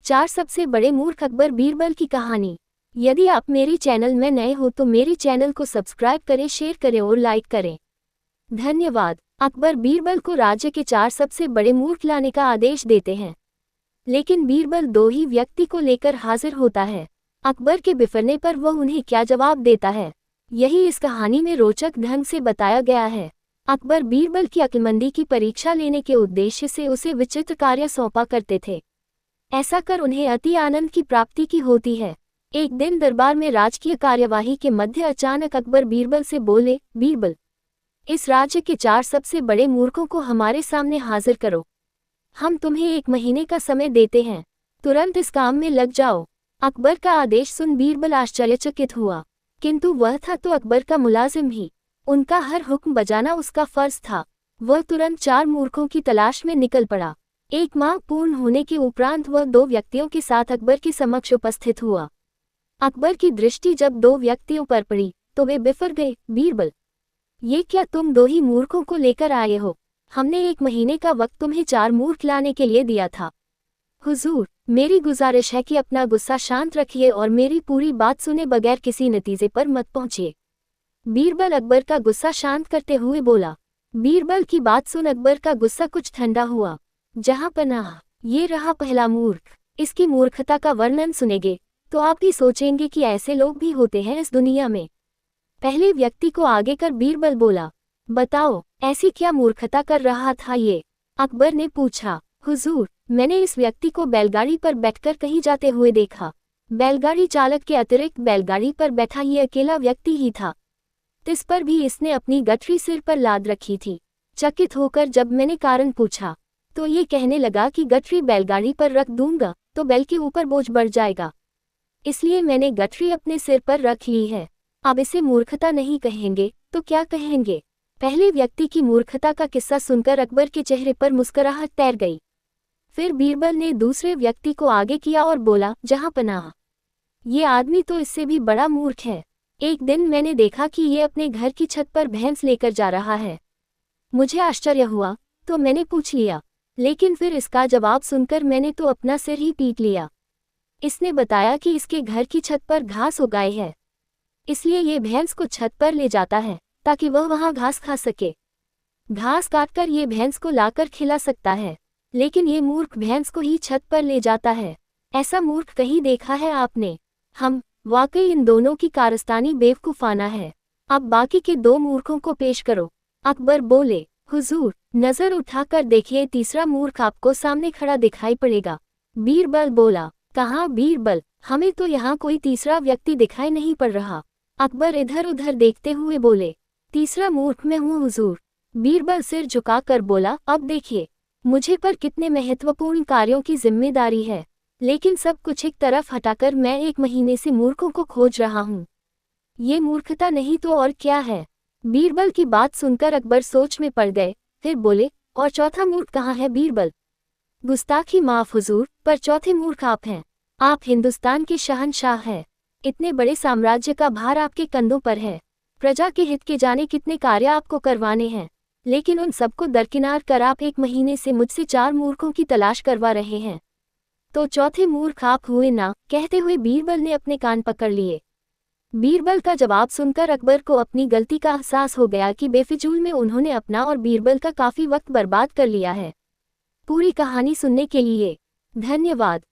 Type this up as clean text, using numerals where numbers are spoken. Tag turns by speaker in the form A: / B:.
A: 4 सबसे बड़े मूर्ख अकबर बीरबल की कहानी। यदि आप मेरी चैनल में नए हो तो मेरी चैनल को सब्सक्राइब करें, शेयर करें और लाइक करें। धन्यवाद। अकबर बीरबल को राज्य के 4 सबसे बड़े मूर्ख लाने का आदेश देते हैं, लेकिन बीरबल 2 ही व्यक्ति को लेकर हाजिर होता है। अकबर के बिफरने पर वह उन्हें क्या जवाब देता है, यही इस कहानी में रोचक ढंग से बताया गया है। अकबर बीरबल की अक्लमंदी की परीक्षा लेने के उद्देश्य से उसे विचित्र कार्य सौंपा करते थे। ऐसा कर उन्हें अति आनंद की प्राप्ति की होती है। एक दिन दरबार में राजकीय कार्यवाही के मध्य अचानक अकबर बीरबल से बोले, बीरबल, इस राज्य के 4 सबसे बड़े मूर्खों को हमारे सामने हाजिर करो। हम तुम्हें 1 महीने का समय देते हैं, तुरंत इस काम में लग जाओ। अकबर का आदेश सुन बीरबल आश्चर्यचकित हुआ, किंतु वह था तो अकबर का मुलाजिम ही, उनका हर हुक्म बजाना उसका फर्ज था। वह तुरंत 4 मूर्खों की तलाश में निकल पड़ा। 1 माह पूर्ण होने के उपरांत वह 2 व्यक्तियों के साथ अकबर के समक्ष उपस्थित हुआ। अकबर की दृष्टि जब 2 व्यक्तियों पर पड़ी तो वे बिफर गए। बीरबल, ये क्या तुम 2 ही मूर्खों को लेकर आए हो? हमने 1 महीने का वक्त तुम्हें 4 मूर्ख लाने के लिए दिया था। हुजूर, मेरी गुजारिश है कि अपना गुस्सा शांत रखिए और मेरी पूरी बात सुने बगैर किसी नतीजे पर मत पहुंचिए। बीरबल अकबर का गुस्सा शांत करते हुए बोला। बीरबल की बात सुन अकबर का गुस्सा कुछ ठंडा हुआ। जहां पनाह, ये रहा पहला मूर्ख। इसकी मूर्खता का वर्णन सुनेंगे तो आप भी सोचेंगे कि ऐसे लोग भी होते हैं इस दुनिया में। पहले व्यक्ति को आगे कर बीरबल बोला, बताओ ऐसी क्या मूर्खता कर रहा था ये? अकबर ने पूछा। हुजूर, मैंने इस व्यक्ति को बैलगाड़ी पर बैठकर कहीं जाते हुए देखा। बैलगाड़ी चालक के अतिरिक्त बैलगाड़ी पर बैठा ये अकेला व्यक्ति ही था। इस पर भी इसने अपनी गठरी सिर पर लाद रखी थी। चकित होकर जब मैंने कारण पूछा तो ये कहने लगा कि गठरी बैलगाड़ी पर रख दूंगा तो बैल के ऊपर बोझ बढ़ जाएगा, इसलिए मैंने गठरी अपने सिर पर रख ली है। अब इसे मूर्खता नहीं कहेंगे तो क्या कहेंगे? पहले व्यक्ति की मूर्खता का किस्सा सुनकर अकबर के चेहरे पर मुस्कुराहट तैर गई। फिर बीरबल ने दूसरे व्यक्ति को आगे किया और बोला, जहां पनाह, ये आदमी तो इससे भी बड़ा मूर्ख है। एक दिन मैंने देखा कि ये अपने घर की छत पर भैंस लेकर जा रहा है। मुझे आश्चर्य हुआ तो मैंने पूछ लिया, लेकिन फिर इसका जवाब सुनकर मैंने तो अपना सिर ही पीट लिया। इसने बताया कि इसके घर की छत पर घास उगाई है, इसलिए ये भैंस को छत पर ले जाता है ताकि वह वहां घास खा सके। घास काटकर ये भैंस को लाकर खिला सकता है, लेकिन ये मूर्ख भैंस को ही छत पर ले जाता है। ऐसा मूर्ख कहीं देखा है आपने? हम वाकई इन दोनों की कारस्तानी बेवकूफाना है। अब बाकी के 2 मूर्खों को पेश करो। अकबर बोले, हुजूर, नजर उठाकर देखिए, तीसरा मूर्ख आपको सामने खड़ा दिखाई पड़ेगा। बीरबल बोला, कहाँ बीरबल, हमें तो यहाँ कोई तीसरा व्यक्ति दिखाई नहीं पड़ रहा। अकबर इधर उधर देखते हुए बोले, तीसरा मूर्ख मैं हूँ हुजूर। बीरबल सिर झुकाकर बोला, अब देखिए, मुझे पर कितने महत्वपूर्ण कार्यों की जिम्मेदारी है, लेकिन सब कुछ एक तरफ हटाकर मैं 1 महीने से मूर्खों को खोज रहा हूँ। ये मूर्खता नहीं तो और क्या है? बीरबल की बात सुनकर अकबर सोच में पड़ गए। फिर बोले, और चौथा मूर्ख कहाँ है बीरबल? गुस्ताखी माफ हुजूर, पर चौथे मूर्ख आप हैं। आप हिंदुस्तान के शहंशाह हैं। इतने बड़े साम्राज्य का भार आपके कंधों पर है। प्रजा के हित के जाने कितने कार्य आपको करवाने हैं, लेकिन उन सबको दरकिनार कर आप 1 महीने से मुझसे 4 मूर्खों की तलाश करवा रहे हैं। तो चौथे मूर्ख आप हुए ना? कहते हुए बीरबल ने अपने कान पकड़ लिए। बीरबल का जवाब सुनकर अकबर को अपनी गलती का एहसास हो गया कि बेफिजूल में उन्होंने अपना और बीरबल का काफी वक्त बर्बाद कर लिया है। पूरी कहानी सुनने के लिए धन्यवाद।